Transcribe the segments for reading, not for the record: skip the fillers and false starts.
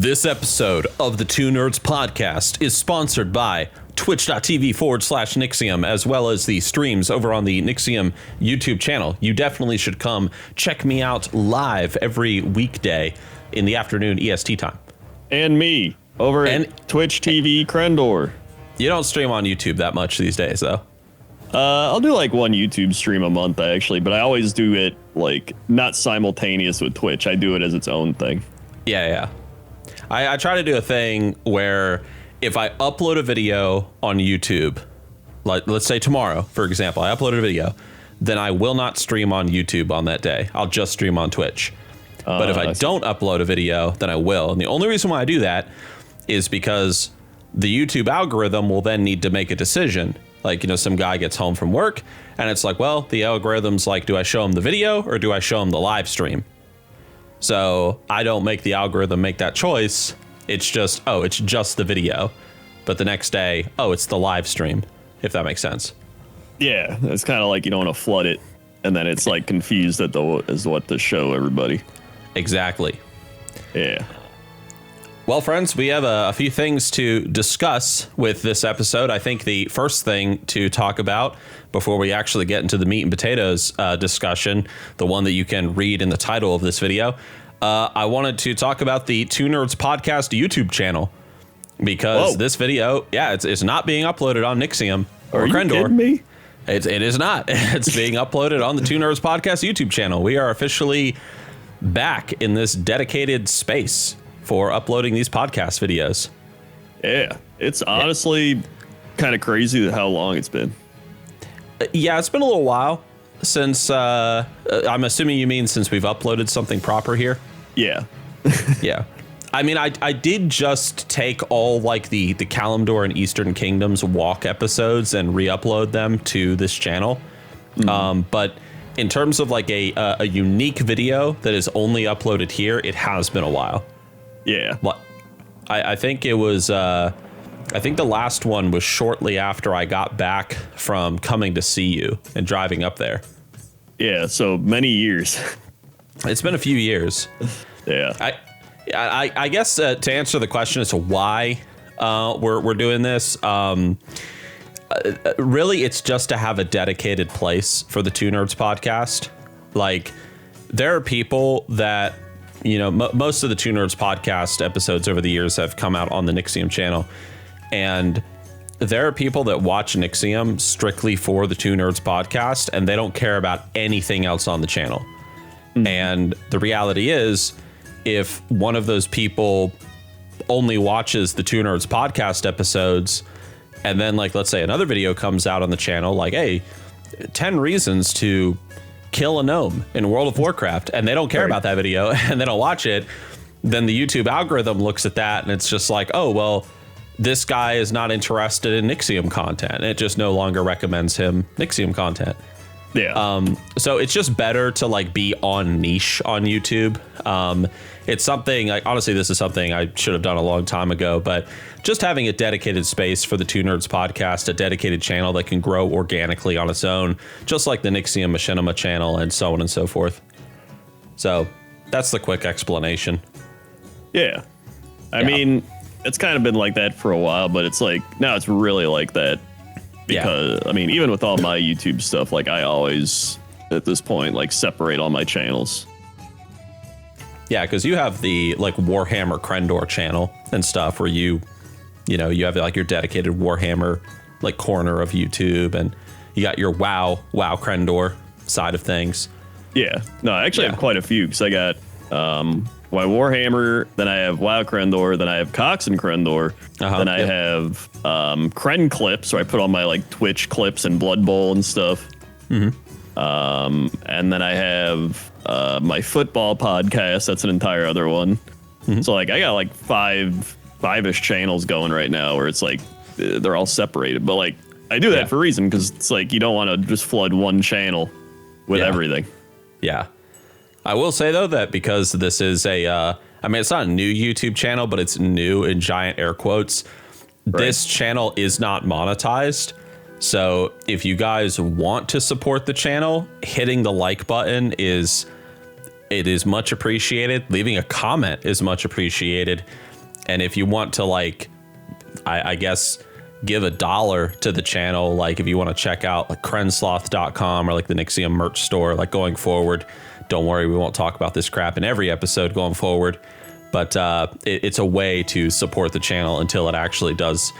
This episode of the Two Nerds Podcast is sponsored by twitch.tv/Nixxiom, as well as the streams over on the Nixxiom YouTube channel. You definitely should come check me out live every weekday in the afternoon EST time. And me over at Twitch TV Crendor. You don't stream on YouTube that much these days, though. I'll do like one YouTube stream a month, actually, but I always do it like not simultaneous with Twitch. I do it as its own thing. Yeah. I try to do a thing where if I upload a video on YouTube, like let's say tomorrow, for example, I uploaded a video, then I will not stream on YouTube on that day. I'll just stream on Twitch. But if I don't upload a video, then I will. And the only reason why I do that is because the YouTube algorithm will then need to make a decision. Like, you know, some guy gets home from work and it's like, well, the algorithm's like, do I show him the video or do I show him the live stream? So I don't make the algorithm make that choice. It's just, it's just the video. But the next day, it's the live stream, if that makes sense. Yeah, it's kind of like you don't want to flood it. And then it's like confused as what to show everybody. Exactly. Yeah. Well, friends, we have a few things to discuss with this episode. I think the first thing to talk about before we actually get into the meat and potatoes discussion, the one that you can read in the title of this video, I wanted to talk about the Two Nerds Podcast YouTube channel, because this video, it's not being uploaded on Nixxiom or Are you Crendor. kidding me? It is not. It's being uploaded on the Two Nerds Podcast YouTube channel. We are officially back in this dedicated space for uploading these podcast videos. Yeah, it's honestly kind of crazy how long it's been. Yeah, it's been a little while since, I'm assuming you mean since we've uploaded something proper here? Yeah. Yeah. I mean, I did just take all like the Kalimdor and Eastern Kingdoms walk episodes and re-upload them to this channel. But in terms of like a unique video that is only uploaded here, it has been a while. Yeah. I think it was, I think the last one was shortly after I got back from coming to see you and driving up there. Yeah, so many years. It's been a few years. Yeah. I guess to answer the question as to why we're doing this, really it's just to have a dedicated place for the Two Nerds Podcast. Like, there are people that, you know, most of the Two Nerds Podcast episodes over the years have come out on the Nixxiom channel. And there are people that watch Nixxiom strictly for the Two Nerds Podcast, and they don't care about anything else on the channel. And the reality is, if one of those people only watches the Two Nerds Podcast episodes, and then, like, let's say another video comes out on the channel, like, hey, 10 reasons to kill a gnome in World of Warcraft, and they don't care about that video and they don't watch it, then the YouTube algorithm looks at that and it's just like, oh, well, this guy is not interested in Nixxiom content. And it just no longer recommends him Nixxiom content. Yeah. So it's just better to like be on niche on YouTube. It's something like, honestly, this is something I should have done a long time ago, but just having a dedicated space for the Two Nerds Podcast, a dedicated channel that can grow organically on its own, just like the Nixxiom Machinima channel and so on and so forth. So that's the quick explanation. Yeah. I mean, it's kind of been like that for a while, but it's like, now it's really like that. Because, I mean, even with all my YouTube stuff, like I always, at this point, like separate all my channels. Yeah, because you have the like Warhammer Crendor channel and stuff where you have like your dedicated Warhammer like corner of YouTube, and you got your WoW Crendor side of things. Yeah, no, I actually have quite a few, because I got my Warhammer, then I have WoW Crendor, then I have Cox and Crendor, then I have Cren clips, where I put all my like Twitch clips and Blood Bowl and stuff. And then I have my football podcast. That's an entire other one. So like I got like five-ish channels going right now, where it's like they're all separated. But like I do that for a reason, because it's like you don't want to just flood one channel with everything. Yeah. I will say, though, that because this is I mean, it's not a new YouTube channel, but it's new in giant air quotes. Right. This channel is not monetized. So if you guys want to support the channel, hitting the like button is much appreciated. Leaving a comment is much appreciated. And if you want to like, I guess, give $1 to the channel, like if you want to check out like crensloth.com or like the Nixxiom merch store, like going forward, don't worry, we won't talk about this crap in every episode going forward. But it's a way to support the channel until it actually does,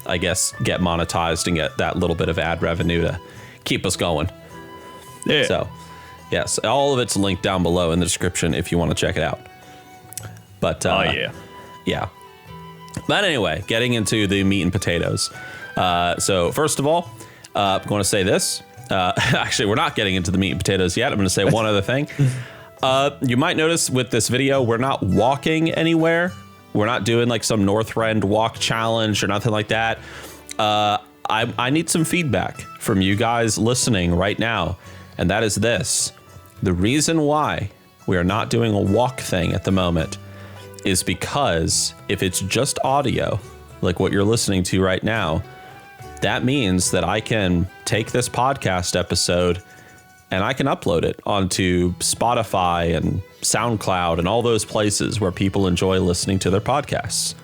I guess, get monetized and get that little bit of ad revenue to keep us going. Yeah. So, yes, all of it's linked down below in the description if you want to check it out. But yeah. But anyway, getting into the meat and potatoes. So first of all, I'm going to say this. Actually, we're not getting into the meat and potatoes yet. I'm going to say one other thing. You might notice with this video, we're not walking anywhere. We're not doing like some Northrend walk challenge or nothing like that. I need some feedback from you guys listening right now. And that is this. The reason why we are not doing a walk thing at the moment is because if it's just audio, like what you're listening to right now, that means that I can take this podcast episode and I can upload it onto Spotify and SoundCloud and all those places where people enjoy listening to their podcasts.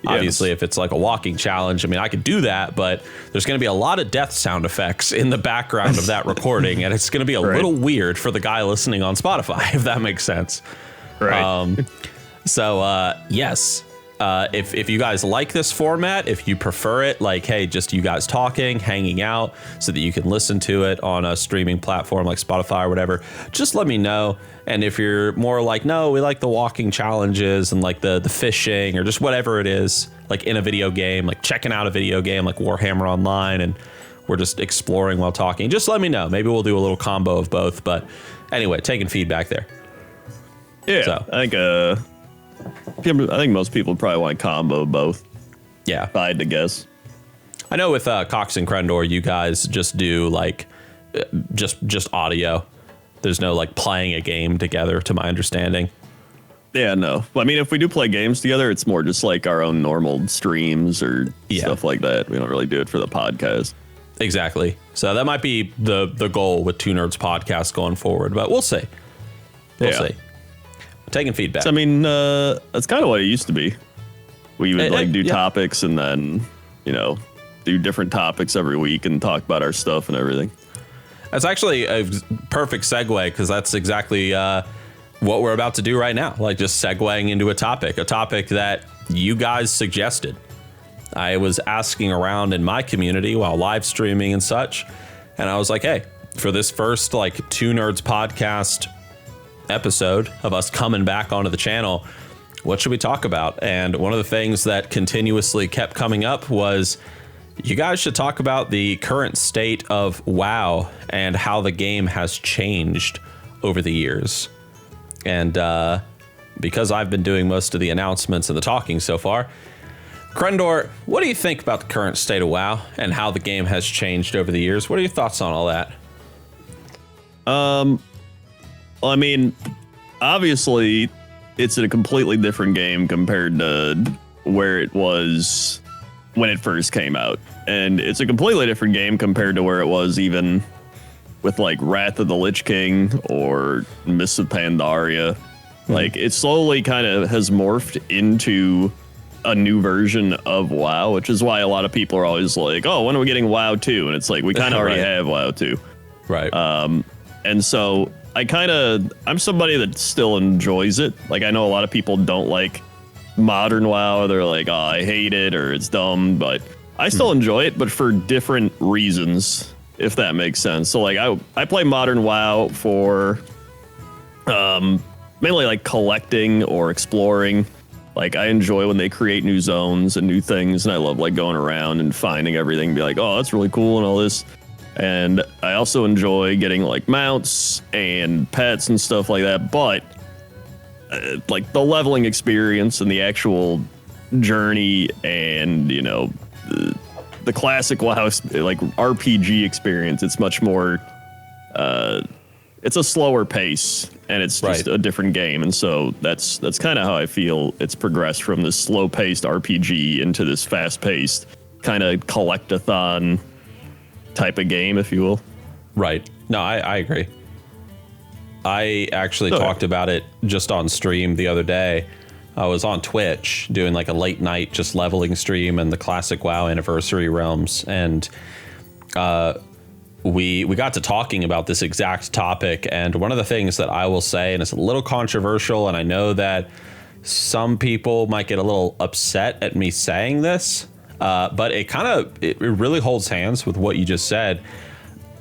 Yes. Obviously, if it's like a walking challenge, I mean, I could do that, but there's going to be a lot of death sound effects in the background of that recording, and it's going to be a little weird for the guy listening on Spotify, if that makes sense. Right. So, yes, if you guys like this format, if you prefer it, like, hey, just you guys talking, hanging out so that you can listen to it on a streaming platform like Spotify or whatever, just let me know. And if you're more like, no, we like the walking challenges and like the fishing or just whatever it is, like in a video game, like checking out a video game like Warhammer Online, and we're just exploring while talking, just let me know. Maybe we'll do a little combo of both. But anyway, taking feedback there. Yeah, so. I think most people probably want combo both. Yeah. If I had to guess. I know with Cox and Crendor, you guys just do like just audio. There's no like playing a game together, to my understanding. Yeah, no. I mean, if we do play games together, it's more just like our own normal streams or stuff like that. We don't really do it for the podcast. Exactly. So that might be the goal with Two Nerds Podcast going forward, but we'll see. We'll see. Taking feedback. So, I mean, that's kind of what it used to be. We would do topics and then, do different topics every week and talk about our stuff and everything. That's actually a perfect segue, because that's exactly what we're about to do right now. Like just segueing into a topic that you guys suggested. I was asking around in my community while live streaming and such, and I was like, hey, for this first like Two Nerds Podcast episode of us coming back onto the channel, what should we talk about? And one of the things that continuously kept coming up was, you guys should talk about the current state of WoW and how the game has changed over the years. And because I've been doing most of the announcements and the talking so far, Crendor, what do you think about the current state of WoW and how the game has changed over the years? What are your thoughts on all that? I mean, obviously, it's a completely different game compared to where it was when it first came out. And it's a completely different game compared to where it was even with like Wrath of the Lich King or Mists of Pandaria. Mm-hmm. Like, it slowly kind of has morphed into a new version of WoW, which is why a lot of people are always like, oh, when are we getting WoW 2? And it's like, we kind of already have WoW 2. Right. And so I'm somebody that still enjoys it. Like, I know a lot of people don't like modern WoW. They're like, oh, I hate it or it's dumb, but I still enjoy it, but for different reasons, if that makes sense. So like I play modern WoW for mainly like collecting or exploring. Like, I enjoy when they create new zones and new things, and I love like going around and finding everything and be like, oh, that's really cool and all this. And I also enjoy getting like mounts and pets and stuff like that. But like the leveling experience and the actual journey and, the classic WoW like RPG experience, it's much more, it's a slower pace and it's just a different game. And so that's kind of how I feel it's progressed from this slow paced RPG into this fast paced kind of collect-a-thon type of game, if you will. Right. No, I agree. I actually talked about it just on stream the other day. I was on Twitch doing like a late night just leveling stream in the classic WoW anniversary realms, and we got to talking about this exact topic. And one of the things that I will say, and it's a little controversial, and I know that some people might get a little upset at me saying this, but it really holds hands with what you just said.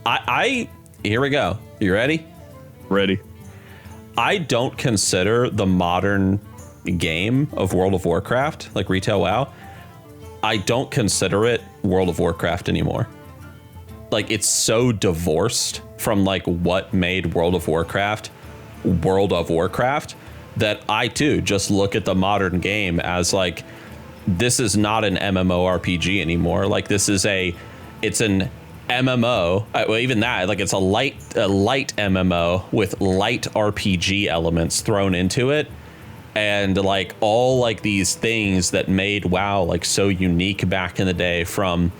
I here we go. You ready? Ready. I don't consider the modern game of World of Warcraft, like retail WoW, I don't consider it World of Warcraft anymore. Like, it's so divorced from like what made World of Warcraft that I too just look at the modern game as like, this is not an MMORPG anymore. Like, it's an MMO. Well, even that, like, it's a light MMO with light RPG elements thrown into it. And like all like these things that made WoW like so unique back in the day, from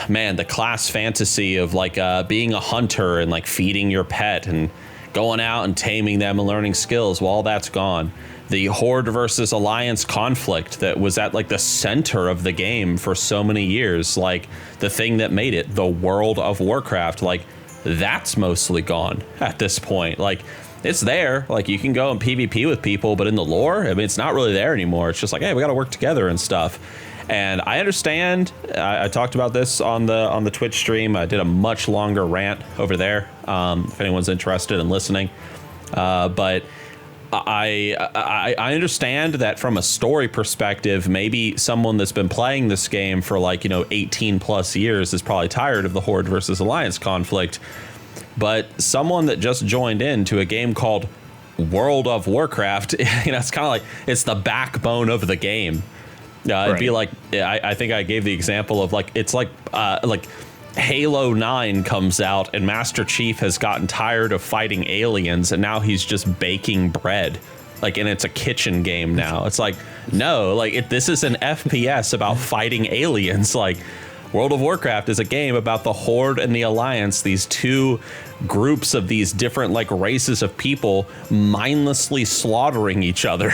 the class fantasy of like being a hunter and like feeding your pet and going out and taming them and learning skills. Well, all that's gone. The Horde versus Alliance conflict that was at like the center of the game for so many years, like the thing that made it the World of Warcraft, like that's mostly gone at this point. Like, it's there, like you can go and PvP with people, but in the lore, I mean, it's not really there anymore. It's just like, hey, we got to work together and stuff. And I understand. I talked about this on the Twitch stream. I did a much longer rant over there, if anyone's interested in listening. But I understand that from a story perspective, maybe someone that's been playing this game for like 18 plus years is probably tired of the Horde versus Alliance conflict. But someone that just joined into a game called World of Warcraft, it's kind of like it's the backbone of the game. It'd be like, I think I gave the example of like, it's like Halo 9 comes out and Master Chief has gotten tired of fighting aliens and now he's just baking bread. Like, and it's a kitchen game now. It's like, no, like this is an FPS about fighting aliens. Like, World of Warcraft is a game about the Horde and the Alliance, these two groups of these different like races of people mindlessly slaughtering each other.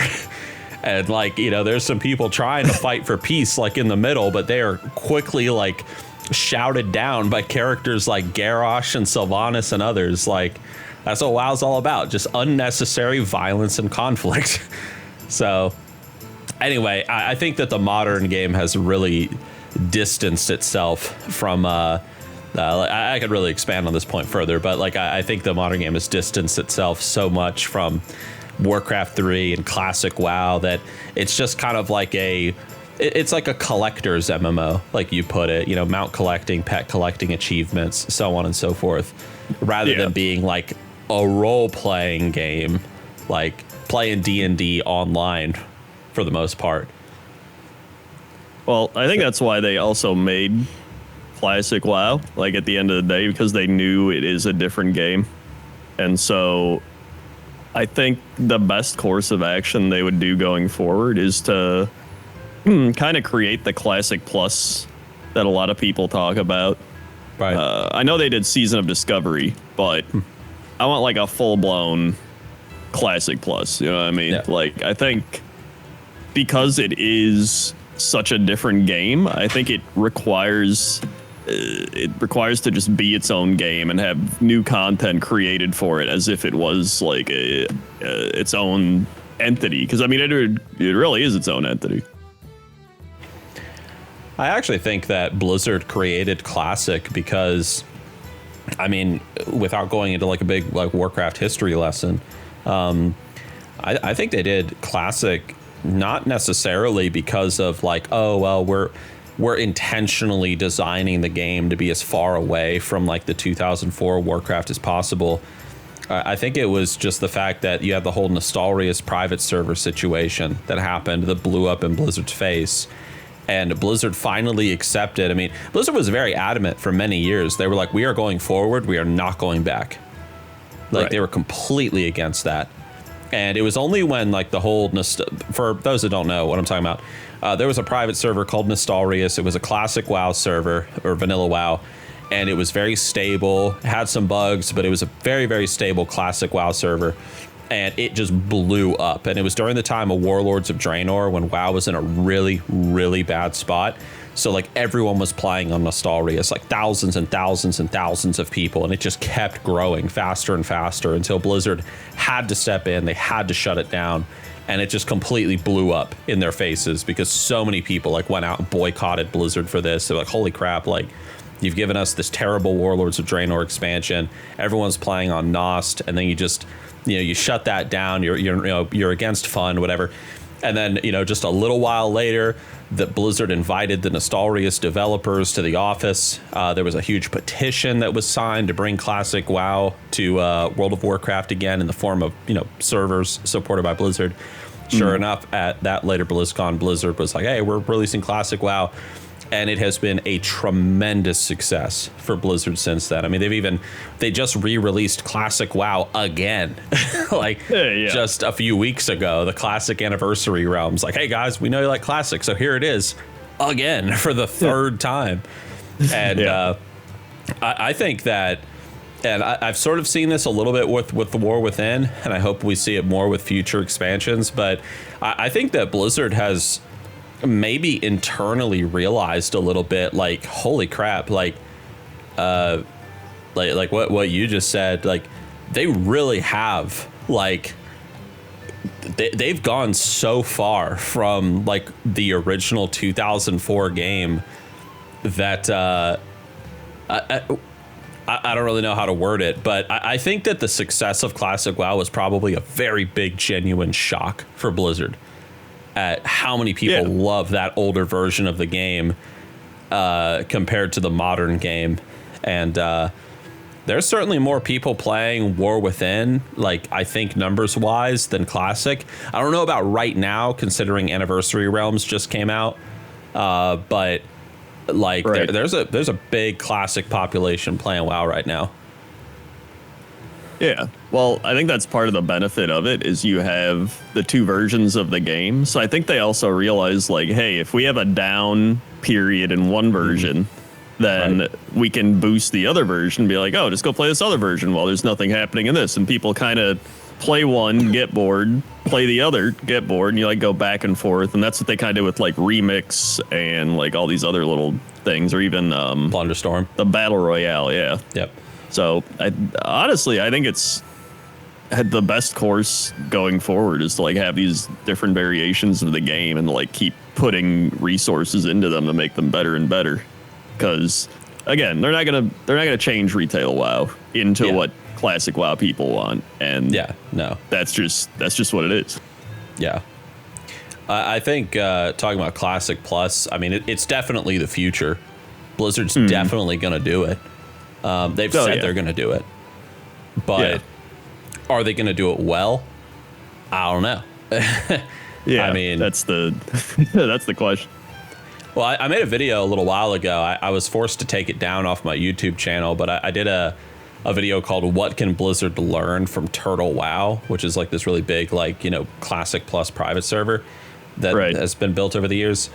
And like, there's some people trying to fight for peace like in the middle, but they are quickly like shouted down by characters like Garrosh and Sylvanas and others. Like, that's what WoW's all about, just unnecessary violence and conflict. So anyway, I think that the modern game has really distanced itself from I could really expand on this point further, but like I think the modern game has distanced itself so much from Warcraft 3 and classic WoW that it's just kind of like it's like a collector's MMO, like you put it, mount collecting, pet collecting, achievements, so on and so forth, rather than being like a role-playing game, like playing D&D online for the most part. Well, I think that's why they also made classic WoW, like at the end of the day, because they knew it is a different game. And so I think the best course of action they would do going forward is to kind of create the classic plus that a lot of people talk about. Right. I know they did Season of Discovery, but I want like a full-blown classic plus, you know what I mean? Yeah. Like, I think because it is such a different game, I think it requires to just be its own game and have new content created for it as if it was like its own entity. Because I mean, it really is its own entity. I actually think that Blizzard created Classic because, I mean, without going into like a big like Warcraft history lesson, I think they did Classic not necessarily because of like, oh well, we're intentionally designing the game to be as far away from like the 2004 Warcraft as possible. I think it was just the fact that you had the whole Nostalrius private server situation that happened that blew up in Blizzard's face. And Blizzard finally accepted. I mean, Blizzard was very adamant for many years. They were like, we are going forward. We are not going back. Like, They were completely against that. And it was only when like the whole, for those that don't know what I'm talking about, there was a private server called Nostalrius. It was a classic WoW server, or vanilla WoW. And it was very stable, had some bugs, but it was a very, very stable classic WoW server. and it just blew up. And it was during the time of Warlords of Draenor when WoW was in a really, really bad spot. So like everyone was playing on Nostalrius, like thousands and thousands and thousands of people, and it just kept growing faster and faster until Blizzard had to step in. They had to shut it down, and it just completely blew up in their faces because so many people like went out and boycotted Blizzard for this. They're like, holy crap, like you've given us this terrible Warlords of Draenor expansion. Everyone's playing on Nost, and then you just, you shut that down. You're against fun, whatever. And then, just a little while later, that Blizzard invited the Nostalrius developers to the office. There was a huge petition that was signed to bring classic WoW to World of Warcraft again in the form of, servers supported by Blizzard. Sure enough, at that later BlizzCon, Blizzard was like, hey, we're releasing classic WoW. And it has been a tremendous success for Blizzard since then. I mean, they just re-released Classic WoW again, just a few weeks ago. The Classic Anniversary Realms, like, hey guys, we know you like Classic, so here it is again for the third time. And I think that, and I've sort of seen this a little bit with the War Within, and I hope we see it more with future expansions. But I think that Blizzard has maybe internally realized a little bit, like, holy crap, like what you just said, like they really have, like they've gone so far from like the original 2004 game that I don't really know how to word it, but I think that the success of Classic WoW was probably a very big, genuine shock for Blizzard at how many people love that older version of the game compared to the modern game. And there's certainly more people playing War Within, like I think numbers wise, than Classic. I don't know about right now, considering Anniversary Realms just came out, but like there's a big Classic population playing WoW right now. Yeah, well, I think that's part of the benefit of it is you have the two versions of the game. So I think they also realize, like, hey, if we have a down period in one version, then we can boost the other version and be like, oh, just go play this other version while there's nothing happening in this. And people kind of play one, get bored, play the other, get bored, and you like go back and forth. And that's what they kind of do with like Remix and like all these other little things, or even Blunderstorm, the Battle Royale. Yeah. Yep. So honestly, I think it's the best course going forward is to like have these different variations of the game and like keep putting resources into them to make them better and better. Because again, they're not gonna change retail WoW into what Classic WoW people want, and that's just what it is. Yeah. I think talking about Classic Plus, I mean, it's definitely the future. Blizzard's definitely gonna do it. They've said they're going to do it, but are they going to do it well? I don't know. I mean, that's the question. Well, I made a video a little while ago. I was forced to take it down off my YouTube channel, but I did a video called "What Can Blizzard Learn from Turtle WoW," which is like this really big, like, Classic Plus private server that has been built over the years.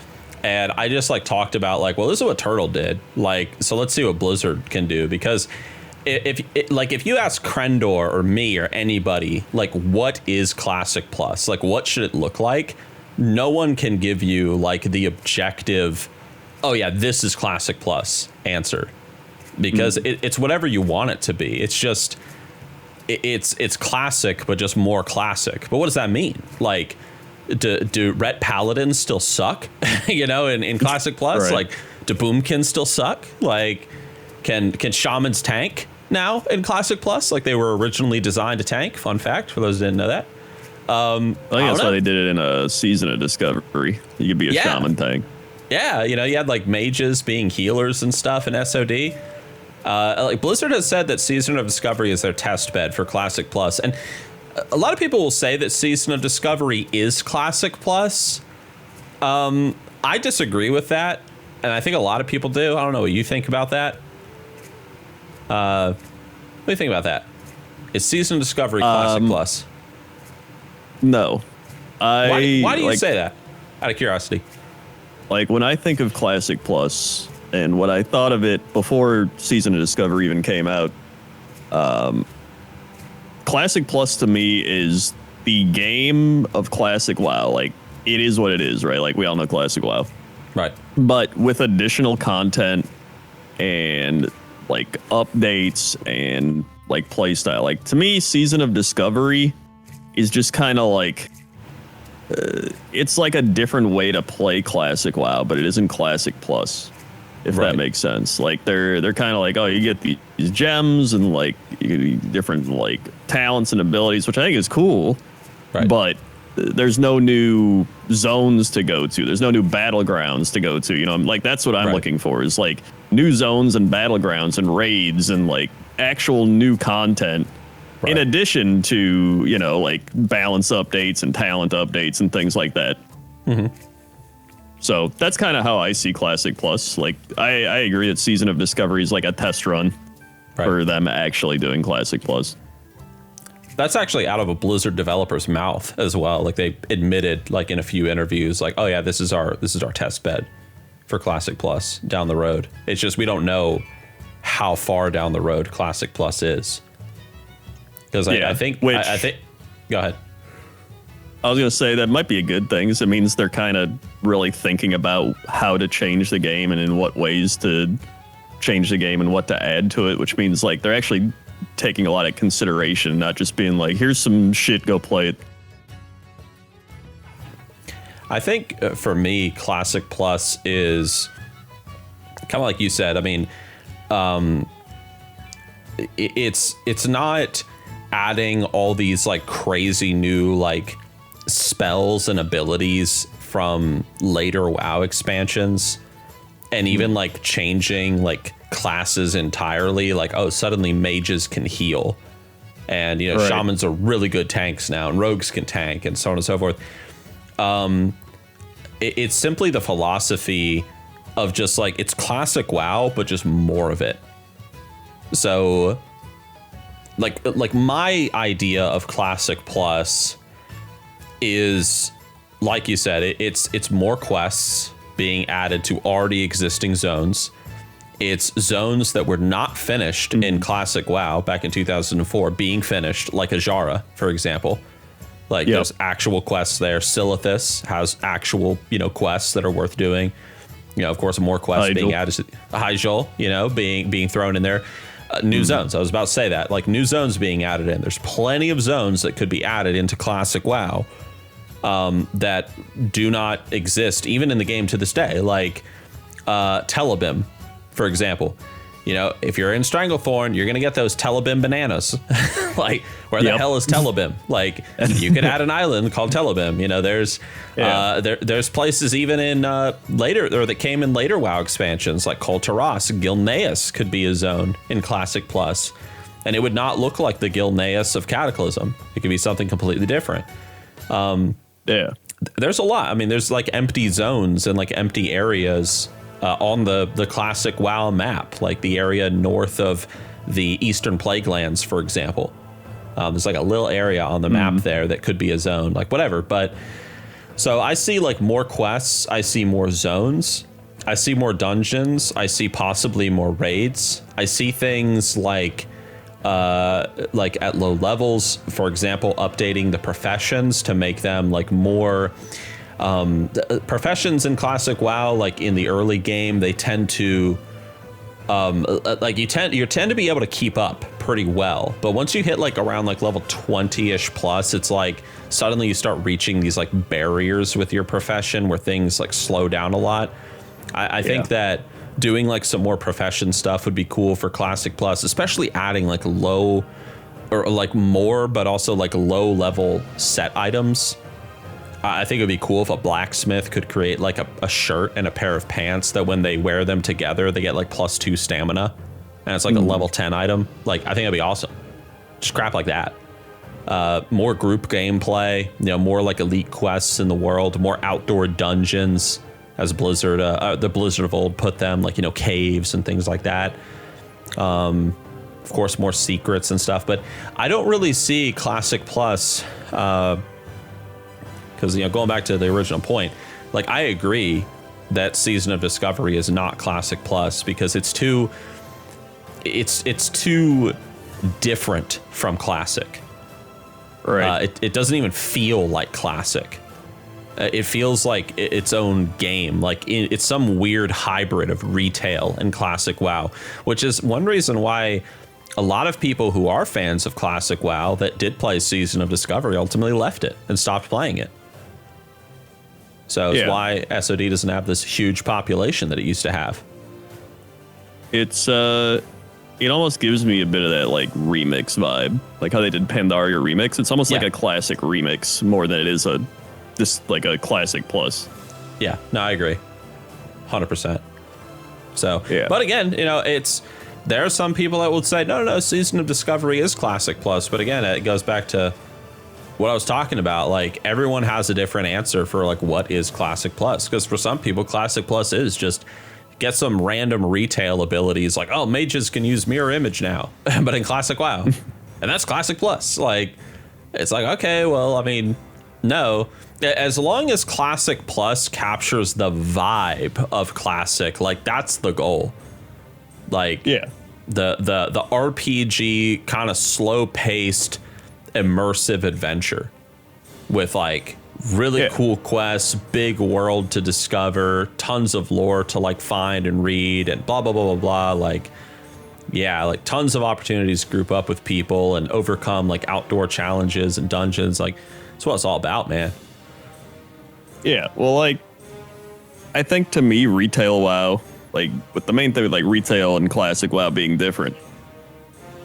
And I just like talked about like, well, this is what Turtle did. Like, so let's see what Blizzard can do, because if you ask Crendor or me or anybody, like, what is Classic Plus? Like, what should it look like? No one can give you like the objective, oh yeah, this is Classic Plus answer, because it's whatever you want it to be. It's just, it's classic, but just more classic. But what does that mean? Like, do Ret Paladins still suck? In Classic Plus, like, do Boomkins still suck? Like, can Shamans tank now in Classic Plus? Like they were originally designed to tank. Fun fact for those who didn't know that. I think that's why they did it in a Season of Discovery. You could be a Shaman tank. Yeah, you had like mages being healers and stuff in SOD. Like Blizzard has said that Season of Discovery is their test bed for Classic Plus, and a lot of people will say that Season of Discovery is Classic Plus. I disagree with that, and I think a lot of people do. I don't know what you think about that. What do you think about that? Is Season of Discovery Classic Plus? No. Why do you say that? Out of curiosity. Like, when I think of Classic Plus, and what I thought of it before Season of Discovery even came out, Classic Plus to me is the game of Classic WoW. Like, it is what it is, right? Like, we all know Classic WoW. Right. But with additional content and like updates and like playstyle, like to me, Season of Discovery is just kind of like it's like a different way to play Classic WoW, but it isn't Classic Plus, if that makes sense. Like they're kind of like, oh, you get these gems and like different like talents and abilities, which I think is cool, but there's no new zones to go to. There's no new battlegrounds to go to. You know, like that's what I'm looking for, is like new zones and battlegrounds and raids and like actual new content. In addition to, you know, like balance updates and talent updates and things like that. So that's kind of how I see Classic Plus. Like, I agree that Season of Discovery is like a test run for them actually doing Classic Plus. That's actually out of a Blizzard developer's mouth as well. Like they admitted, like in a few interviews, like, oh yeah, this is our test bed for Classic Plus down the road. It's just we don't know how far down the road Classic Plus is. Because I think go ahead. I was going to say that might be a good thing. It means they're kind of really thinking about how to change the game and in what ways to change the game and what to add to it, which means like they're actually taking a lot of consideration, not just being like, here's some shit, go play it. I think for me, Classic Plus is kind of like you said. I mean, it's not adding all these like crazy new like spells and abilities from later WoW expansions, and even like changing like classes entirely. Like, oh, suddenly mages can heal, and you know, shamans are really good tanks now, and rogues can tank, and so on and so forth. It's simply the philosophy of just like, it's classic WoW, but just more of it. So like my idea of Classic Plus is, like you said, it's more quests being added to already existing zones. It's zones that were not finished in Classic WoW back in 2004 being finished, like Ajara, for example. Like there's actual quests there. Silithus has actual, you know, quests that are worth doing. You know, of course, more quests being added to Hyjal, you know, being thrown in there. New zones. I was about to say that, like new zones being added in. There's plenty of zones that could be added into Classic WoW that do not exist even in the game to this day. Like Telebim, for example. You know, if you're in Stranglethorn, you're gonna get those Telebim bananas. Like, where the hell is Telebim? Like, you could add an island called Telebim. You know, there's there's places even in later, or that came in later WoW expansions, like Kol Taras. Gilneas could be a zone in Classic Plus, and it would not look like the Gilneas of Cataclysm. It could be something completely different. There's a lot. I mean, there's like empty zones and like empty areas on the classic WoW map, like the area north of the Eastern Plaguelands, for example. There's like a little area on the map there that could be a zone, like whatever. But so I see like more quests, I see more zones, I see more dungeons, I see possibly more raids. I see things like at low levels, for example, updating the professions to make them like more professions in Classic WoW. Like in the early game, they tend to you tend to be able to keep up pretty well, but once you hit like around like level 20ish plus, it's like suddenly you start reaching these like barriers with your profession where things like slow down a lot. I think that doing like some more profession stuff would be cool for Classic Plus, especially adding like low or like more, but also like low level set items. I think it would be cool if a blacksmith could create like a shirt and a pair of pants that when they wear them together, they get like +2 stamina. And it's like a level 10 item. Like, I think that'd be awesome. Just crap like that. More group gameplay, you know, more like elite quests in the world, more outdoor dungeons, as Blizzard, the Blizzard of old put them, like, you know, caves and things like that. Of course, more secrets and stuff. But I don't really see Classic Plus, because, you know, going back to the original point, like, I agree that Season of Discovery is not Classic Plus because it's too different from Classic. Right. It doesn't even feel like classic. It feels like its own game. Like it's some weird hybrid of retail and classic WoW, which is one reason why a lot of people who are fans of classic WoW that did play Season of Discovery ultimately left it and stopped playing it. So it's why SOD doesn't have this huge population that it used to have. It's it almost gives me a bit of that like remix vibe, like how they did Pandaria remix. It's almost like a classic remix more than it is like a classic plus. Yeah, no, I agree, 100%. So, yeah. But again, there are some people that would say, no, Season of Discovery is classic plus. But again, it goes back to what I was talking about. Like everyone has a different answer for like what is classic plus, because for some people, classic plus is just get some random retail abilities like, oh, mages can use mirror image now, but in classic WoW, and that's classic plus. Like it's like, okay, well, I mean, no, as long as classic plus captures the vibe of classic, like that's the goal. Like the RPG kind of slow paced immersive adventure with like really cool quests, big world to discover, tons of lore to like find and read, and blah blah blah blah blah. Like tons of opportunities to group up with people and overcome like outdoor challenges and dungeons. Like that's what it's all about, man. Yeah, well, like I think to me, retail WoW, like with the main thing with like retail and classic WoW being different,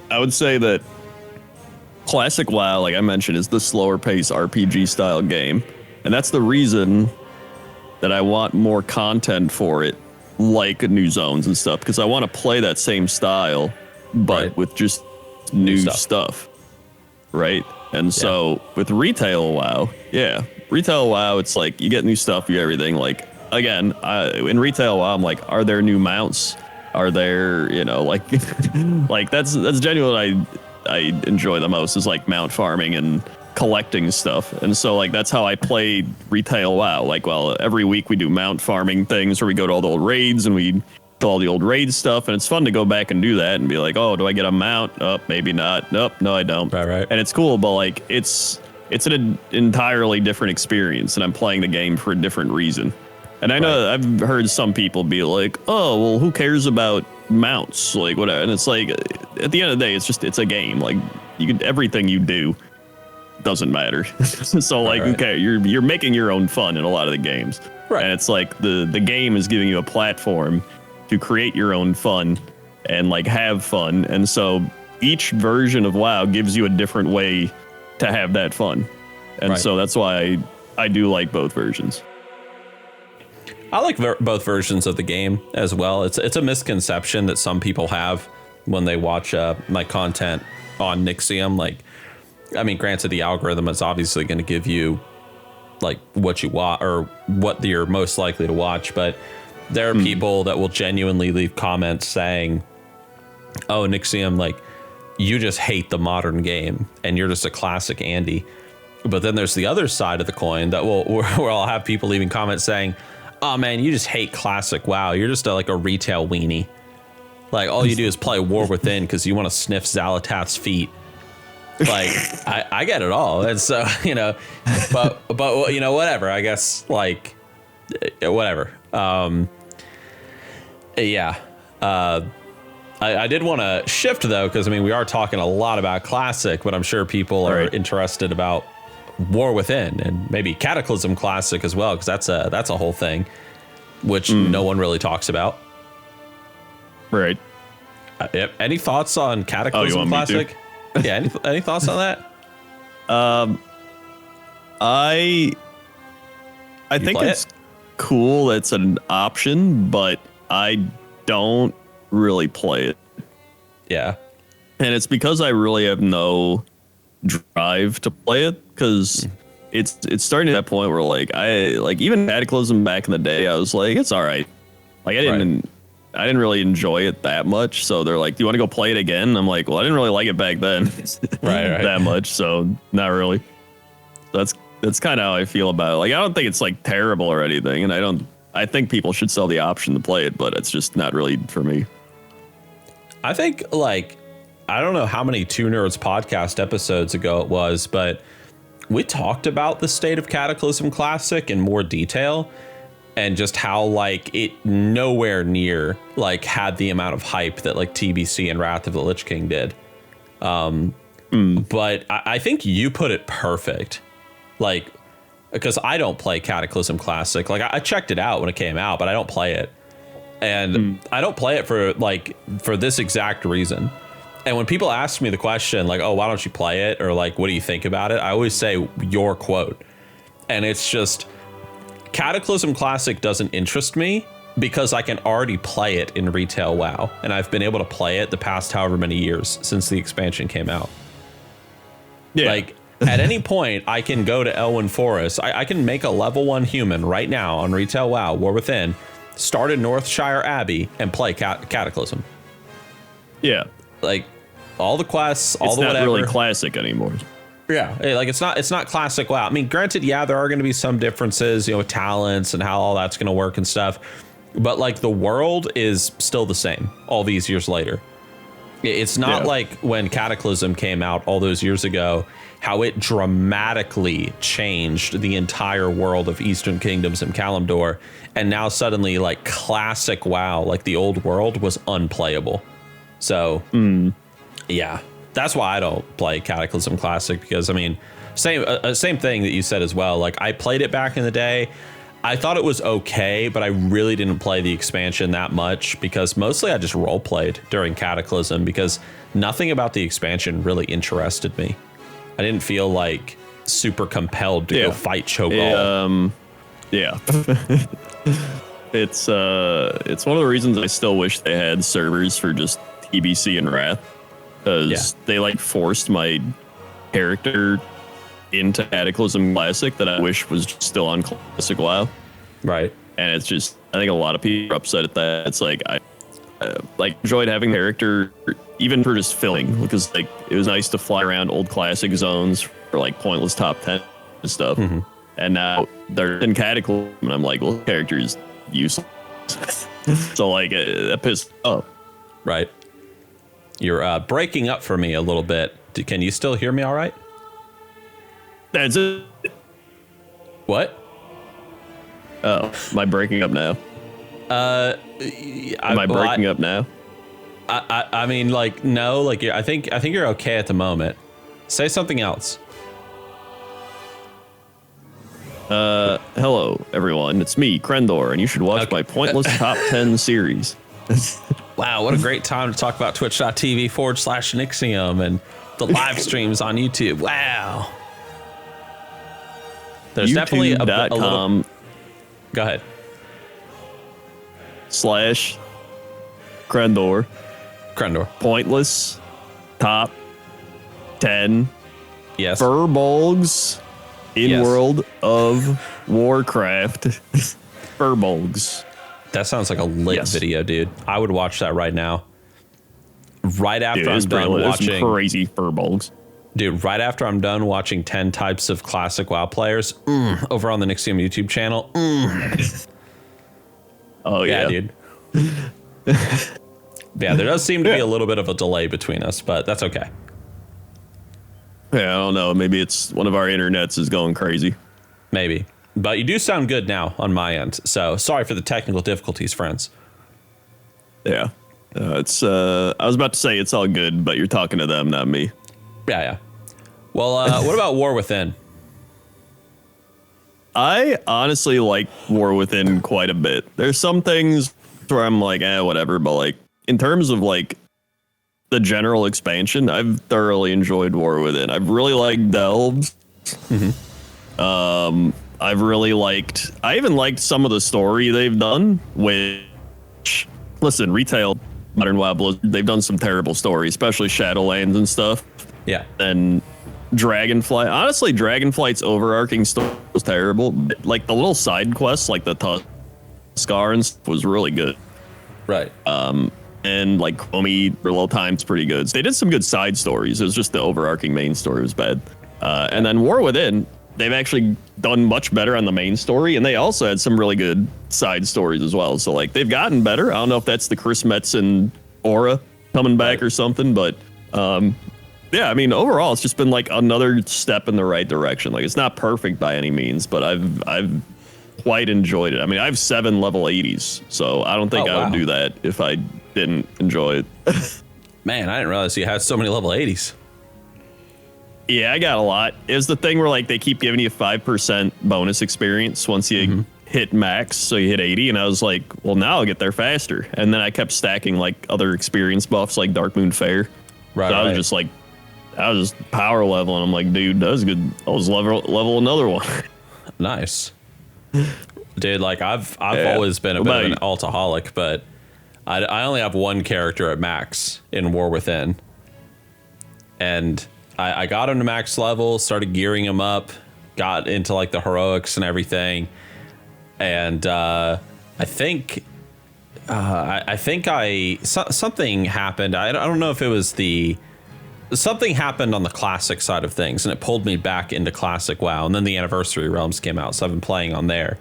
I would say that classic WoW, like I mentioned, is the slower pace RPG style game. And that's the reason that I want more content for it, like new zones and stuff, because I want to play that same style, but with just new stuff. Right? And so with retail WoW, retail WoW, it's like you get new stuff, you everything. Like, again, in retail WoW, I'm like, are there new mounts? Are there, like, like that's genuinely I enjoy the most is like mount farming and collecting stuff. And so like that's how I play retail WoW. Like, well, every week we do mount farming things where we go to all the old raids and we do all the old raid stuff, and it's fun to go back and do that and be like, oh, do I get a mount? Oh, maybe not. Nope, no, I don't. Right. And it's cool, but like it's an entirely different experience, and I'm playing the game for a different reason. And I know I've heard some people be like, oh, well, who cares about mounts? Like, whatever. And it's like, at the end of the day, it's a game. Like, everything you do doesn't matter. So, like, okay, you're making your own fun in a lot of the games. Right. And it's like the game is giving you a platform to create your own fun and, like, have fun. And so each version of WoW gives you a different way to have that fun. And so that's why I do like both versions. I like both versions of the game as well. It's a misconception that some people have when they watch my content on Nixxiom. Like, I mean, granted, the algorithm is obviously going to give you like what you want or what you're most likely to watch, but there are people that will genuinely leave comments saying, "Oh, Nixxiom, like you just hate the modern game and you're just a classic Andy." But then there's the other side of the coin that where I'll have people leaving comments saying, "Oh man, you just hate classic WoW. You're just like a retail weenie. Like all you do is play War Within because you want to sniff Xalatath's feet." Like I get it all, and so but whatever. I guess like whatever. I did want to shift though, because I mean we are talking a lot about classic, but I'm sure people are interested about War Within and maybe Cataclysm Classic as well, because that's a whole thing which no one really talks about. Right. Any thoughts on Cataclysm Classic? Yeah. Any thoughts on that? I think it's cool. It's an option, but I don't really play it. Yeah. And it's because I really have no drive to play it, because it's starting to that point where like even Cataclysm back in the day, I was like, it's all right. Like I didn't really enjoy it that much. So they're like, do you want to go play it again? And I'm like, well, I didn't really like it back then that much. So not really. That's kind of how I feel about it. Like, I don't think it's like terrible or anything. And I think people should sell the option to play it, but it's just not really for me. I think like I don't know how many Two Nerds podcast episodes ago it was, but we talked about the state of Cataclysm Classic in more detail and just how like it nowhere near like had the amount of hype that like TBC and Wrath of the Lich King did. But I think you put it perfect. Like, because I don't play Cataclysm Classic. Like I checked it out when it came out, but I don't play it. And I don't play it for this exact reason. And when people ask me the question like, oh, why don't you play it? Or like, what do you think about it? I always say your quote. And it's just Cataclysm Classic doesn't interest me because I can already play it in retail WoW. And I've been able to play it the past however many years since the expansion came out. Yeah. Like at any point I can go to Elwyn Forest. I can make a level 1 human right now on retail WoW, War Within, start in Northshire Abbey and play Cataclysm. Yeah. Like all the quests, all the whatever. It's not really classic anymore. Yeah, like it's not classic WoW. I mean, granted, yeah, there are going to be some differences, with talents and how all that's going to work and stuff. But like the world is still the same all these years later. It's not like when Cataclysm came out all those years ago, how it dramatically changed the entire world of Eastern Kingdoms and Kalimdor. And now suddenly like classic WoW, like the old world was unplayable. So, yeah, that's why I don't play Cataclysm Classic, because, I mean, same thing that you said as well. Like, I played it back in the day. I thought it was okay, but I really didn't play the expansion that much because mostly I just role played during Cataclysm because nothing about the expansion really interested me. I didn't feel like super compelled to go fight Cho'Gall. Yeah. It's one of the reasons I still wish they had servers for just TBC and Wrath, because they like forced my character into Cataclysm Classic that I wish was still on Classic WoW. Right. And it's just, I think a lot of people are upset at that. It's like, I enjoyed having the character even for just filling, because like it was nice to fly around old classic zones for like pointless top 10 and stuff. And now they're in Cataclysm and I'm like, well, the character is useless. So like that pissed me off. Right. You're breaking up for me a little bit. Can you still hear me all right? That's it. What? Oh, am I breaking up now? Am I breaking up now? I mean, like, no, like, I think you're okay at the moment. Say something else. Hello, everyone. It's me, Crendor, and you should watch my pointless top 10 series. Wow, what a great time to talk about twitch.tv/Nixxiom and the live streams on YouTube. Wow. There's definitely a little... Go ahead. /Crendor. Pointless. Top 10. Yes. Furbolgs in World of Warcraft. Furbolgs. That sounds like a lit video, dude. I would watch that right now. Right after I'm done watching crazy Furbolgs. Dude, right after I'm done watching 10 types of classic WoW players over on the Nixxiom YouTube channel. Oh, yeah, dude. Yeah, there does seem to be a little bit of a delay between us, but that's okay. Yeah, I don't know. Maybe it's one of our internets is going crazy. Maybe. But you do sound good now on my end. So sorry for the technical difficulties, friends. Yeah. I was about to say it's all good, but you're talking to them, not me. Yeah. Well, what about War Within? I honestly like War Within quite a bit. There's some things where I'm like, whatever, but like in terms of like the general expansion, I've thoroughly enjoyed War Within. I've really liked Delves. I even liked some of the story they've done, which, listen, retail Modern WoW Blizzard, they've done some terrible stories, especially Shadowlands and stuff. Yeah. And Dragonflight. Honestly, Dragonflight's overarching story was terrible. But, like the little side quests, like the Tuskar and stuff, was really good. Right. And like Komi, for little times, pretty good. So they did some good side stories. It was just the overarching main story was bad. And then War Within, they've actually done much better on the main story, and they also had some really good side stories as well. So like they've gotten better. I don't know if that's the Chris Metzen aura coming back or something, but Yeah, I mean, overall, it's just been like another step in the right direction. Like, it's not perfect by any means, but I've quite enjoyed it. I mean, I have 7 level 80s, so I don't think I would do that if I didn't enjoy it. Man, I didn't realize you had so many level 80s. Yeah, I got a lot. It was the thing where like they keep giving you 5% bonus experience once you hit max, so you hit 80, and I was like, well, now I'll get there faster. And then I kept stacking like other experience buffs like Darkmoon Fair. Right. So I was just like, I was just power level, and I'm like, dude, that was good. I was level another one. Nice. Dude, like I've always been a bit of an altaholic, but I only have one character at max in War Within. And I got him to max level, started gearing him up, got into like the heroics and everything. And I think something happened. I don't know if it was something happened on the classic side of things, and it pulled me back into classic WoW. And then the Anniversary Realms came out, so I've been playing on there.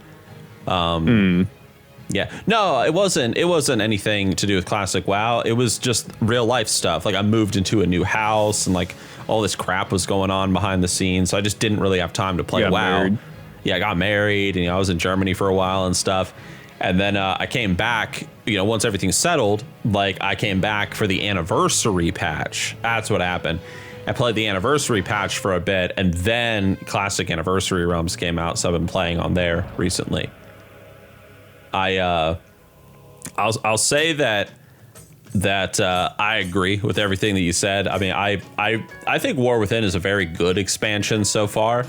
Yeah, no, it wasn't anything to do with classic WoW. It was just real life stuff. Like I moved into a new house, and like all this crap was going on behind the scenes, so I just didn't really have time to play WoW. Married. Yeah, I got married, and I was in Germany for a while and stuff. And then I came back, once everything settled, like I came back for the anniversary patch. That's what happened. I played the anniversary patch for a bit, and then Classic Anniversary Realms came out, so I've been playing on there recently. I'll say that I agree with everything that you said. I mean, I think War Within is a very good expansion so far.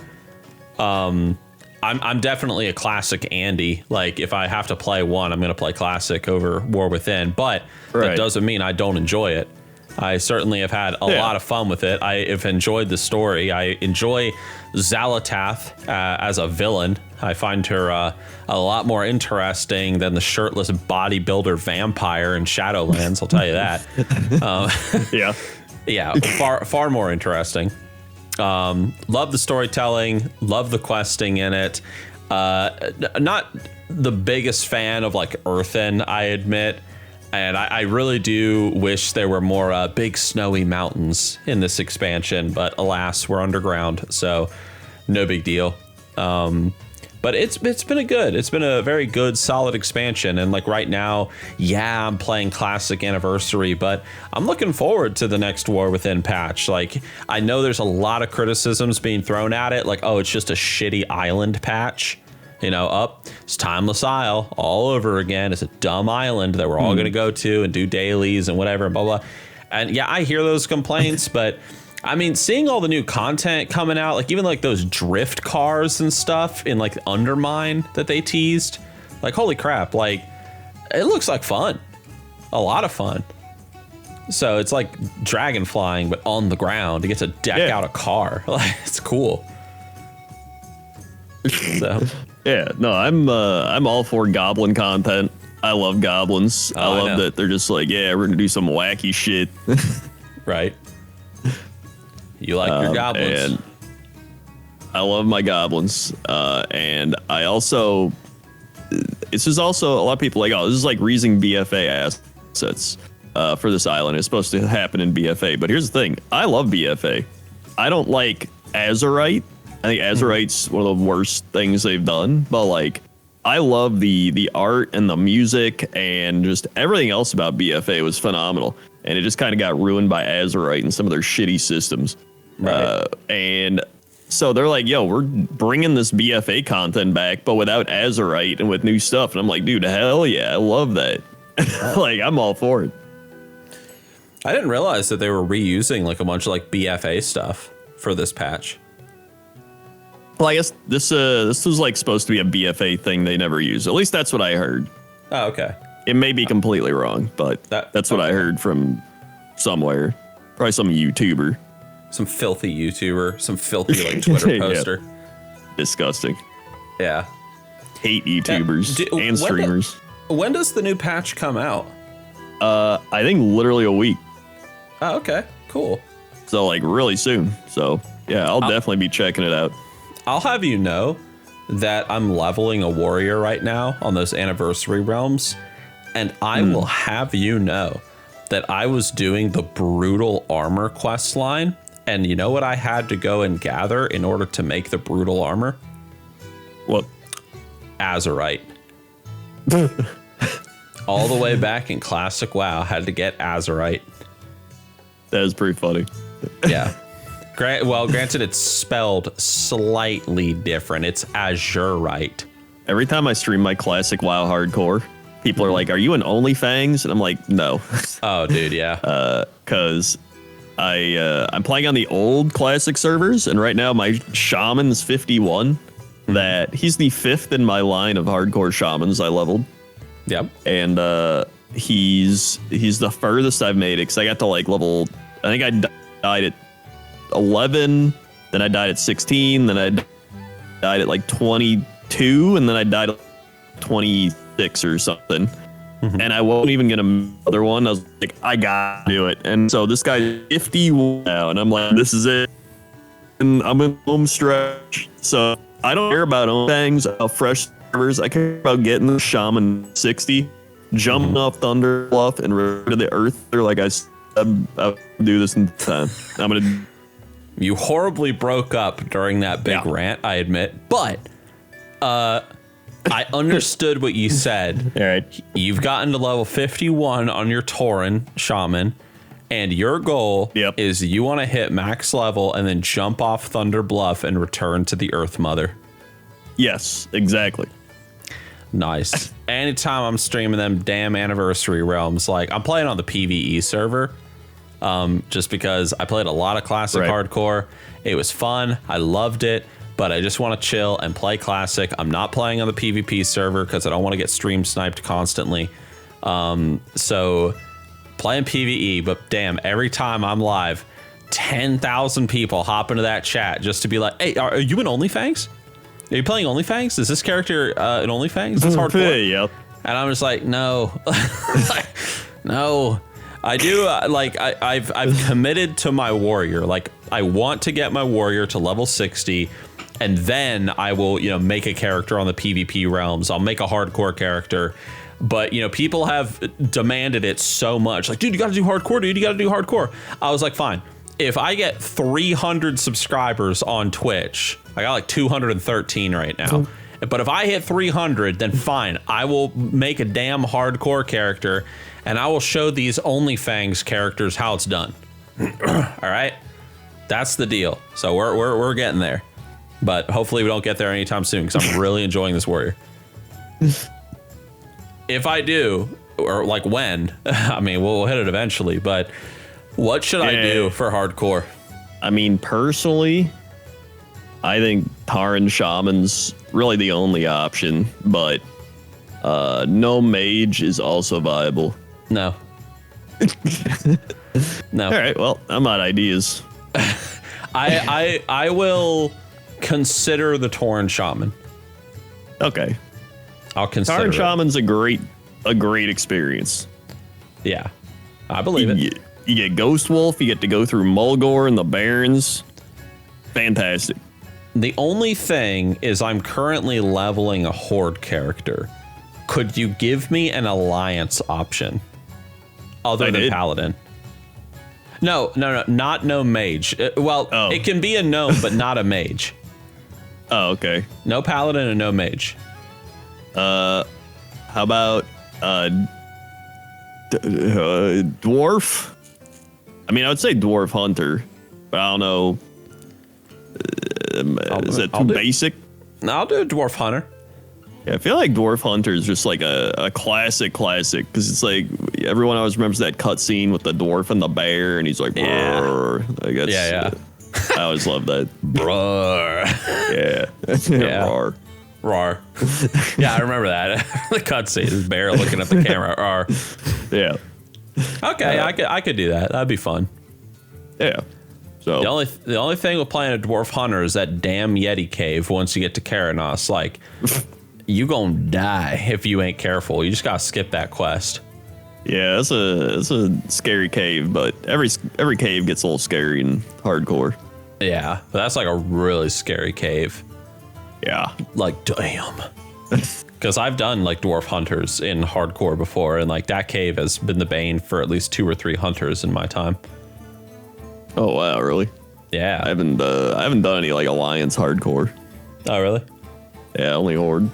I'm definitely a classic Andy. Like if I have to play one, I'm going to play classic over War Within, but that doesn't mean I don't enjoy it. I certainly have had a lot of fun with it. I have enjoyed the story. I enjoy Xalatath as a villain. I find her a lot more interesting than the shirtless bodybuilder vampire in Shadowlands. I'll tell you that. Yeah, far more interesting. Love the storytelling, love the questing in it. Not the biggest fan of like Earthen, I admit. And I really do wish there were more big snowy mountains in this expansion, but alas, we're underground, so no big deal. But it's been a very good, solid expansion. And like right now, yeah, I'm playing Classic Anniversary, but I'm looking forward to the next War Within patch. Like I know there's a lot of criticisms being thrown at it, like, oh, it's just a shitty island patch. It's Timeless Isle all over again. It's a dumb island that we're all going to go to and do dailies and whatever, blah, blah. And yeah, I hear those complaints, but I mean, seeing all the new content coming out, like even like those drift cars and stuff in like Undermine that they teased, like, holy crap, like it looks like fun, a lot of fun. So it's like dragon flying, but on the ground. You get to deck out a car. Like it's cool. So. Yeah, no, I'm all for goblin content. I love goblins. I love that they're just like, yeah, we're gonna do some wacky shit. Right. You like your goblins. And I love my goblins. And I also, this is also a lot of people like, oh, this is like raising BFA assets for this island. It's supposed to happen in BFA. But here's the thing. I love BFA. I don't like Azurite. I think Azurite's one of the worst things they've done, but like I love the art and the music and just everything else about BFA was phenomenal, and it just kind of got ruined by Azurite and some of their shitty systems. Right. And so they're like, yo, we're bringing this BFA content back, but without Azurite and with new stuff. And I'm like, dude, hell yeah, I love that. Like I'm all for it. I didn't realize that they were reusing like a bunch of like BFA stuff for this patch. Well, I guess this was like supposed to be a BFA thing they never used. At least that's what I heard. Oh, okay. It may be completely wrong, but that's what I heard from somewhere. Probably some YouTuber. Some filthy YouTuber. Some filthy like Twitter poster. Disgusting. Yeah. Hate YouTubers and streamers. When does the new patch come out? I think literally a week. Oh, okay. Cool. So like really soon. So yeah, I'll definitely be checking it out. I'll have you know that I'm leveling a warrior right now on those anniversary realms, and I will have you know that I was doing the brutal armor quest line, and you know what I had to go and gather in order to make the brutal armor? What? Azurite. All the way back in classic WoW, had to get Azurite. That is pretty funny. Yeah. Granted, it's spelled slightly different. It's Azurite. Every time I stream my classic WoW hardcore, people are like, "Are you an OnlyFangs?" And I'm like, "No." Oh, dude, yeah. Because I'm playing on the old classic servers, and right now my shaman's 51. That he's the 5th in my line of hardcore shamans I leveled. Yep. And he's the furthest I've made it, because I got to like level. I think I died at 11, then I died at 16, then I died at like 22, and then I died at 26 or something. And I wasn't even gonna another one. I was like, I gotta do it. And so this guy's 50 now, and I'm like, this is it. And I'm in home stretch, so I don't care about things, fresh servers. I care about getting the shaman 60, jumping off Thunder Bluff and rid of the earth. They're like, I'll do this in time. I'm gonna. You horribly broke up during that big rant, I admit, but I understood what you said. All right. You've gotten to level 51 on your Tauren shaman, and your goal is you want to hit max level and then jump off Thunder Bluff and return to the Earth Mother. Yes, exactly. Nice. Anytime I'm streaming them damn anniversary realms, like I'm playing on the PvE server, just because I played a lot of classic hardcore. It was fun. I loved it, but I just want to chill and play classic. I'm not playing on the PvP server because I don't want to get stream sniped constantly. So playing PvE, but damn, every time I'm live, 10,000 people hop into that chat just to be like, hey, are you in OnlyFangs? Are you playing OnlyFangs? Is this character in OnlyFangs? That's hardcore. Yep. And I'm just like, no, no. I do I've committed to my warrior. Like I want to get my warrior to level 60, and then I will, make a character on the PvP realms. I'll make a hardcore character. But, people have demanded it so much. Like, dude, you got to do hardcore, dude. You got to do hardcore. I was like, fine. If I get 300 subscribers on Twitch, I got like 213 right now. But if I hit 300, then fine. I will make a damn hardcore character, and I will show these OnlyFangs characters how it's done. All right? That's the deal. So we're getting there. But hopefully we don't get there anytime soon, because I'm really enjoying this warrior. If I do, or like when, I mean, we'll hit it eventually, but what should I do for hardcore? I mean, personally, I think Tauren Shaman's really the only option, but no mage is also viable. No. No. All right, well, I'm out of ideas. I will consider the Tauren Shaman. Okay. I'll consider Tauren Shaman's a great experience. Yeah. I believe it. You get Ghost Wolf, you get to go through Mulgore and the Barrens. Fantastic. The only thing is I'm currently leveling a Horde character. Could you give me an alliance option other than Paladin? No, not no mage. It can be a gnome, but not a mage. Oh, okay. No Paladin and no mage. How about Dwarf? I mean, I would say Dwarf Hunter, but I don't know. Is that too basic? I'll do a Dwarf Hunter. Yeah, I feel like Dwarf Hunter is just like a classic, because it's like everyone always remembers that cutscene with the dwarf and the bear, and he's like, "Brrr." Like that's, yeah. I always love that. Brrr. Yeah. Yeah. Rawr. Rawr. Yeah, I remember that. The cutscene, this bear looking at the camera. Rawr. Yeah. Okay, I could do that. That'd be fun. Yeah. So the only thing with playing a Dwarf Hunter is that damn Yeti cave once you get to Karanos. Like, you gonna die if you ain't careful. You just gotta skip that quest. Yeah, it's a scary cave, but every cave gets a little scary and hardcore. Yeah, but that's like a really scary cave. Yeah. Like, damn. Because I've done like dwarf hunters in hardcore before, and like that cave has been the bane for at least 2 or 3 hunters in my time. Oh wow, really? Yeah. I haven't done any like Alliance hardcore. Oh really? Yeah, only Horde.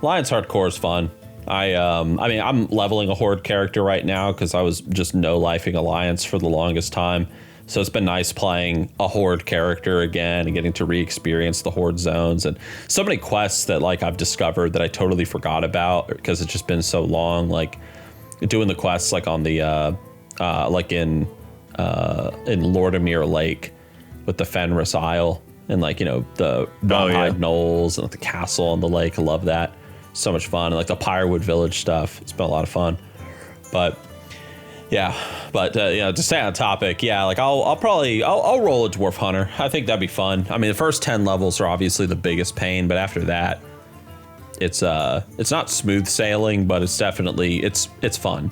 Alliance hardcore is fun. I mean, I'm leveling a Horde character right now because I was just no-lifing Alliance for the longest time. So it's been nice playing a Horde character again and getting to re-experience the Horde zones and so many quests that like I've discovered that I totally forgot about because it's just been so long. Like doing the quests like on the like in Lordamere Lake with the Fenris Isle and like, you know, the Rawhide Knolls and like, the castle on the lake. I love that. So much fun. And like the Pyrewood Village stuff. It's been a lot of fun. But yeah, but you know, to stay on topic, yeah, like I'll probably roll a dwarf hunter. I think that'd be fun. I mean, the first 10 levels are obviously the biggest pain, but after that, it's not smooth sailing, but it's definitely it's fun.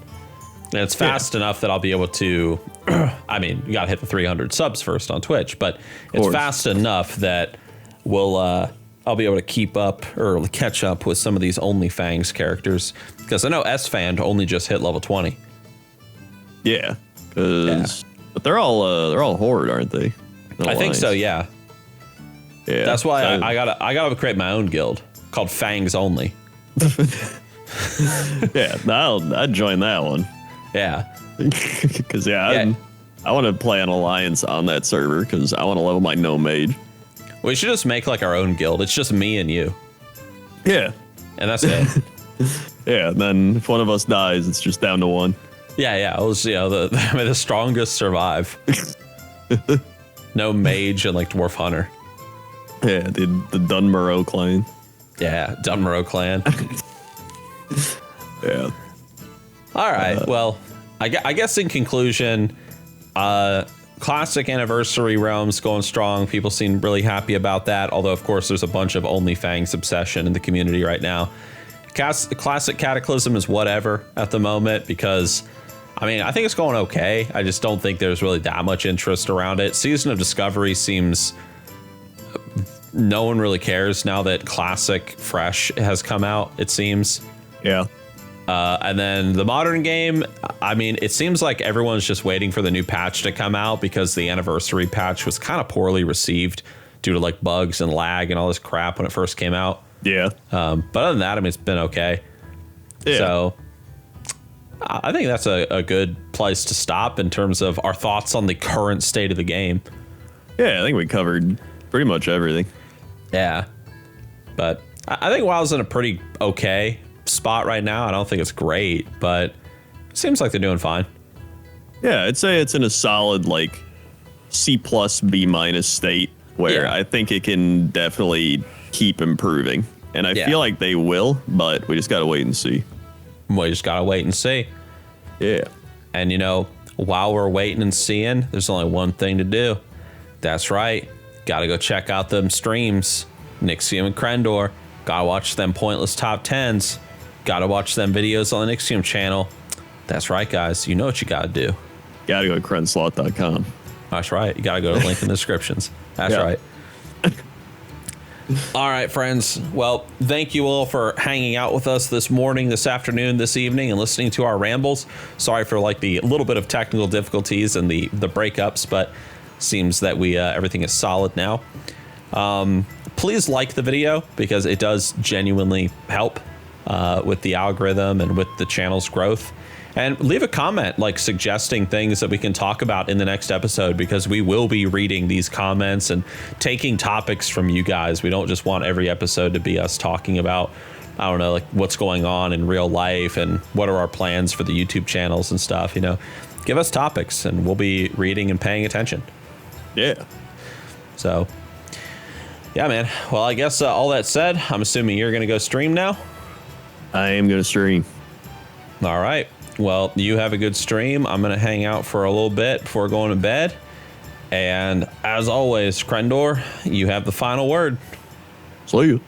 And it's fast enough that I'll be able to I mean, you got to hit the 300 subs first on Twitch, but it's fast enough that I'll be able to keep up or catch up with some of these OnlyFangs characters because I know S-Fan only just hit level 20. Yeah, but they're all Horde, aren't they? I think so. Yeah. Yeah. That's why I gotta create my own guild called Fangs Only. Yeah, I'd join that one. Yeah. Because I want to play an Alliance on that server because I want to level my gnome mage. We should just make like our own guild. It's just me and you. Yeah. And that's it. Yeah. And then if one of us dies, it's just down to one. Yeah. It was, you know, the strongest survive. No mage and like dwarf hunter. Yeah. The Dunmurrow clan. Yeah. Dunmurrow clan. Yeah. All right. Well, I guess in conclusion, Classic Anniversary Realms going strong. People seem really happy about that. Although, of course, there's a bunch of OnlyFangs obsession in the community right now. Classic Cataclysm is whatever at the moment because, I mean, I think it's going okay. I just don't think there's really that much interest around it. Season of Discovery seems no one really cares now that Classic Fresh has come out, it seems. Yeah. And then the modern game, I mean, it seems like everyone's just waiting for the new patch to come out because the anniversary patch was kind of poorly received due to like bugs and lag and all this crap when it first came out. Yeah. But other than that, I mean, it's been okay. Yeah. So I think that's a good place to stop in terms of our thoughts on the current state of the game. Yeah, I think we covered pretty much everything. Yeah. But I think WoW's in a pretty okay spot right now. I don't think it's great, but it seems like they're doing fine. Yeah, I'd say it's in a solid like C+, B- state where I think it can definitely keep improving. And I feel like they will, but we just got to wait and see. We just got to wait and see. Yeah. And, you know, while we're waiting and seeing, there's only one thing to do. That's right. Got to go check out them streams. Nixxiom and Crendor. Got to watch them pointless top 10s. Got to watch them videos on the Nixxiom channel. That's right, guys. You know what you got to do. Got to go to crenslot.com. That's right. You got to go to the link in the descriptions. That's right. All right, friends. Well, thank you all for hanging out with us this morning, this afternoon, this evening, and listening to our rambles. Sorry for like the little bit of technical difficulties and the breakups, but seems that we everything is solid now. Please like the video because it does genuinely help with the algorithm and with the channel's growth. And leave a comment like suggesting things that we can talk about in the next episode because we will be reading these comments and taking topics from you guys. We don't just want every episode to be us talking about, I don't know, like what's going on in real life and what are our plans for the YouTube channels and stuff. You know, give us topics and we'll be reading and paying attention. Yeah. So, yeah, man. Well, I guess all that said, I'm assuming you're going to go stream now. I am going to stream. All right. Well, you have a good stream. I'm going to hang out for a little bit before going to bed. And as always, Crendor, you have the final word. See you.